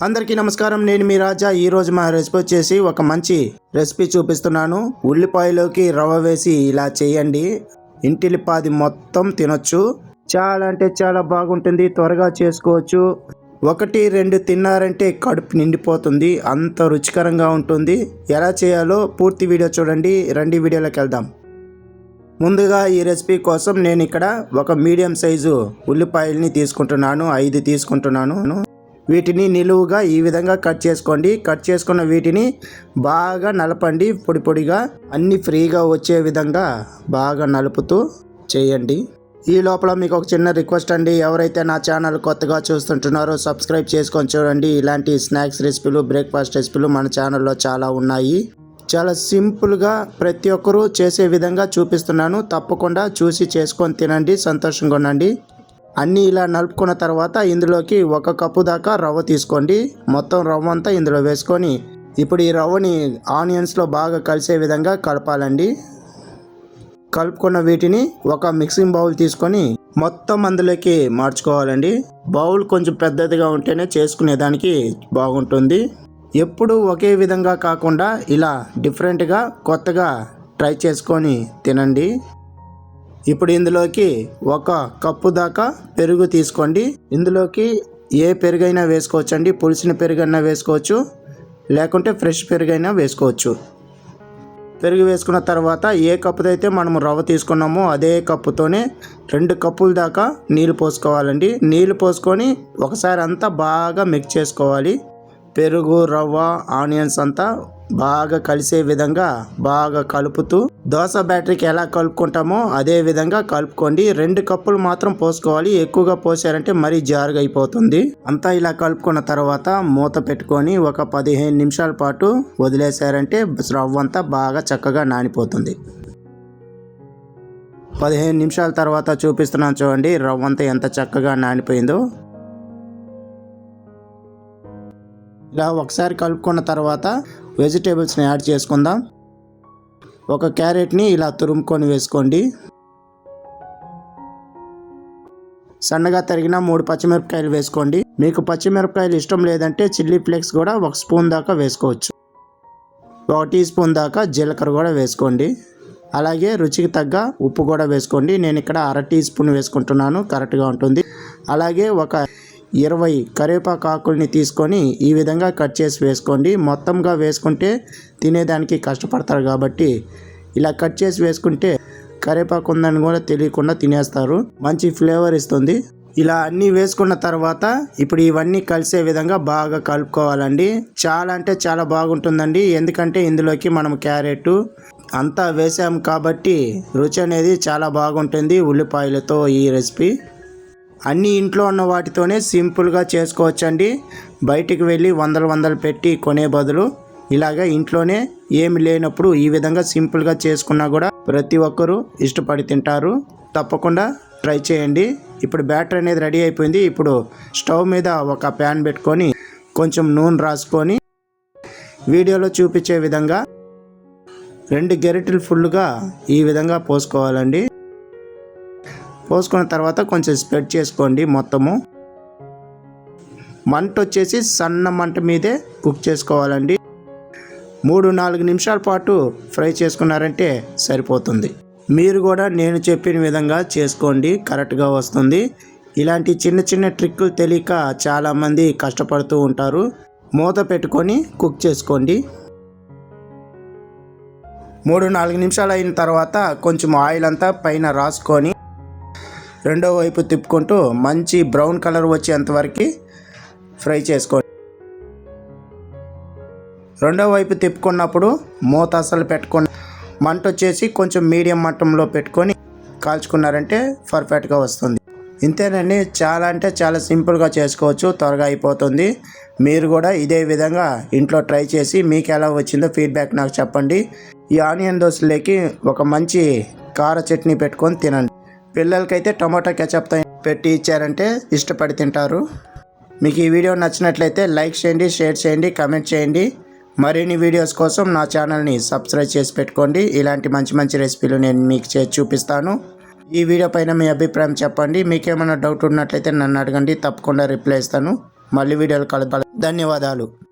అందరికీ నమస్కారం. నేను మీ రాజా. ఈరోజు మా రెసిపీ వచ్చేసి ఒక మంచి రెసిపీ చూపిస్తున్నాను. ఉల్లిపాయలోకి రవ్వ వేసి ఇలా చేయండి. ఇంటిలిపాది మొత్తం తినొచ్చు. చాలా అంటే చాలా బాగుంటుంది. త్వరగా చేసుకోవచ్చు. 1-2 తిన్నారంటే కడుపు నిండిపోతుంది. అంత రుచికరంగా ఉంటుంది. ఎలా చేయాలో పూర్తి వీడియో చూడండి. రండి వీడియోలోకి వెళ్దాం. ముందుగా ఈ రెసిపీ కోసం నేను ఇక్కడ ఒక మీడియం సైజు ఉల్లిపాయల్ని తీసుకుంటున్నాను. 5 తీసుకుంటున్నాను. వీటిని నిలువుగా ఈ విధంగా కట్ చేసుకోండి. కట్ చేసుకున్న వీటిని బాగా నలపండి. పొడి పొడిగా అన్ని ఫ్రీగా వచ్చే విధంగా బాగా నలుపుతూ చేయండి. ఈ లోపల మీకు ఒక చిన్న రిక్వెస్ట్ అండి. ఎవరైతే నా ఛానల్ కొత్తగా చూస్తుంటున్నారో సబ్స్క్రైబ్ చేసుకొని చూడండి. ఇలాంటి స్నాక్స్ రెసిపీలు, బ్రేక్ఫాస్ట్ రెసిపీలు మన ఛానల్లో చాలా ఉన్నాయి. చాలా సింపుల్గా ప్రతి ఒక్కరూ చేసే విధంగా చూపిస్తున్నాను. తప్పకుండా చూసి చేసుకొని తినండి, సంతోషంగా ఉండండి. అన్నీ ఇలా నలుపుకున్న తర్వాత ఇందులోకి 1 కప్పు దాకా రవ్వ తీసుకోండి. మొత్తం రవ్వ అంతా ఇందులో వేసుకొని ఇప్పుడు ఈ రవ్వని ఆనియన్స్లో బాగా కలిసే విధంగా కలపాలండి. కలుపుకున్న వీటిని ఒక మిక్సింగ్ బౌల్ తీసుకొని మొత్తం అందులోకి మార్చుకోవాలండి. బౌల్ కొంచెం పెద్దదిగా ఉంటేనే చేసుకునేదానికి బాగుంటుంది. ఎప్పుడు ఒకే విధంగా కాకుండా ఇలా డిఫరెంట్గా కొత్తగా ట్రై చేసుకొని తినండి. ఇప్పుడు ఇందులోకి 1 కప్పు దాకా పెరుగు తీసుకోండి. ఇందులోకి ఏ పెరుగైనా వేసుకోవచ్చండి. పులిసిన పెరుగైనా వేసుకోవచ్చు, లేకుంటే ఫ్రెష్ పెరుగైనా వేసుకోవచ్చు. పెరుగు వేసుకున్న తర్వాత ఏ కప్పుతో అయితే మనము రవ్వ తీసుకున్నామో అదే కప్పుతోనే 2 కప్పుల దాకా నీళ్ళు పోసుకోవాలండి. నీళ్ళు పోసుకొని ఒకసారి అంతా బాగా మిక్స్ చేసుకోవాలి. పెరుగు, రవ్వ, ఆనియన్స్ అంతా బాగా కలిసే విధంగా బాగా కలుపుతూ దోశ బ్యాటరీకి ఎలా కలుపుకుంటామో అదే విధంగా కలుపుకోండి. 2 కప్పులు మాత్రం పోసుకోవాలి. ఎక్కువగా పోసారంటే మరీ జారుగా అయిపోతుంది. అంతా ఇలా కలుపుకున్న తర్వాత మూత పెట్టుకొని ఒక 15 నిమిషాల పాటు వదిలేసారంటే రవ్వ అంతా బాగా చక్కగా నానిపోతుంది. 15 నిమిషాల తర్వాత చూపిస్తున్నాను చూడండి. రవ్వ అంతా ఎంత చక్కగా నానిపోయిందో. ఇలా ఒకసారి కలుపుకున్న తర్వాత వెజిటేబుల్స్ని యాడ్ చేసుకుందాం. 1 క్యారెట్ని ఇలా తురుముకొని వేసుకోండి. సన్నగా తరిగిన 3 పచ్చిమిరపకాయలు వేసుకోండి. మీకు పచ్చిమిరపకాయలు ఇష్టం లేదంటే చిల్లీ ఫ్లేక్స్ కూడా 1 స్పూన్ దాకా వేసుకోవచ్చు. 1 టీ స్పూన్ దాకా జీలకర్ర కూడా వేసుకోండి. అలాగే రుచికి తగ్గ ఉప్పు కూడా వేసుకోండి. నేను ఇక్కడ 1/2 టీ స్పూన్ వేసుకుంటున్నాను, కరెక్ట్గా ఉంటుంది. అలాగే ఒక 20 కరివేపాకు ఆకుల్ని తీసుకొని ఈ విధంగా కట్ చేసి వేసుకోండి. మొత్తంగా వేసుకుంటే తినేదానికి కష్టపడతారు కాబట్టి ఇలా కట్ చేసి వేసుకుంటే కరివేపాకు ఉందని కూడా తెలియకుండా తినేస్తారు. మంచి ఫ్లేవర్ ఇస్తుంది. ఇలా అన్నీ వేసుకున్న తర్వాత ఇప్పుడు ఇవన్నీ కలిసే విధంగా బాగా కలుపుకోవాలండి. చాలా అంటే చాలా బాగుంటుందండి. ఎందుకంటే ఇందులోకి మనం క్యారెట్ అంతా వేసాం కాబట్టి రుచి అనేది చాలా బాగుంటుంది. ఉల్లిపాయలతో ఈ రెసిపీ అన్నీ ఇంట్లో ఉన్న వాటితోనే సింపుల్గా చేసుకోవచ్చండి. బయటికి వెళ్ళి వందలు పెట్టి కొనే బదులు ఇలాగ ఇంట్లోనే ఏమి లేనప్పుడు ఈ విధంగా సింపుల్గా చేసుకున్నా కూడా ప్రతి ఒక్కరూ ఇష్టపడి తింటారు. తప్పకుండా ట్రై చేయండి. ఇప్పుడు బ్యాటర్ అనేది రెడీ అయిపోయింది. ఇప్పుడు స్టవ్ మీద ఒక ప్యాన్ పెట్టుకొని కొంచెం నూనె రాసుకొని వీడియోలో చూపించే విధంగా 2 గరిటెలు ఫుల్గా ఈ విధంగా పోసుకోవాలండి. పోసుకున్న తర్వాత కొంచెం స్ప్రెడ్ చేసుకోండి. మొత్తము మంట వచ్చేసి సన్న మంట మీదే కుక్ చేసుకోవాలండి. 3-4 నిమిషాల పాటు ఫ్రై చేసుకున్నారంటే సరిపోతుంది. మీరు కూడా నేను చెప్పిన విధంగా చేసుకోండి, కరెక్ట్గా వస్తుంది. ఇలాంటి చిన్న చిన్న ట్రిక్కులు తెలియక చాలామంది కష్టపడుతూ ఉంటారు. మూత పెట్టుకొని కుక్ చేసుకోండి. 3-4 నిమిషాలు అయిన తర్వాత కొంచెం ఆయిల్ అంతా పైన రాసుకొని రెండో వైపు తిప్పుకుంటూ మంచి బ్రౌన్ కలర్ వచ్చేంతవరకు ఫ్రై చేసుకోండి. రెండో వైపు తిప్పుకున్నప్పుడు మూత అసలు పెట్టుకొని మంట వచ్చేసి కొంచెం మీడియం మట్టంలో పెట్టుకొని కాల్చుకున్నారంటే పర్ఫెక్ట్గా వస్తుంది. ఇంతేనండి. చాలా అంటే చాలా సింపుల్గా చేసుకోవచ్చు, త్వరగా అయిపోతుంది. మీరు కూడా ఇదే విధంగా ఇంట్లో ట్రై చేసి మీకు ఎలా వచ్చిందో ఫీడ్బ్యాక్ నాకు చెప్పండి. ఈ ఆనియన్ దోశలోకి ఒక మంచి కార చట్నీ పెట్టుకొని తినండి. పిల్లలకైతే టమాటో కెచప్తో పెట్టి ఇచ్చారంటే ఇష్టపడి తింటారు. మీకు ఈ వీడియో నచ్చినట్లయితే లైక్ చేయండి, షేర్ చేయండి, కామెంట్ చేయండి. మరిన్ని వీడియోస్ కోసం నా ఛానల్ని సబ్స్క్రైబ్ చేసి పెట్టుకోండి. ఇలాంటి మంచి మంచి రెసిపీలు నేను మీకు చేసి చూపిస్తాను. ఈ వీడియో పైన మీ అభిప్రాయం చెప్పండి. మీకేమైనా డౌట్ ఉన్నట్లయితే నన్ను అడగండి, తప్పకుండా రిప్లై ఇస్తాను. మళ్ళీ వీడియోలు కలుద్దాం. ధన్యవాదాలు.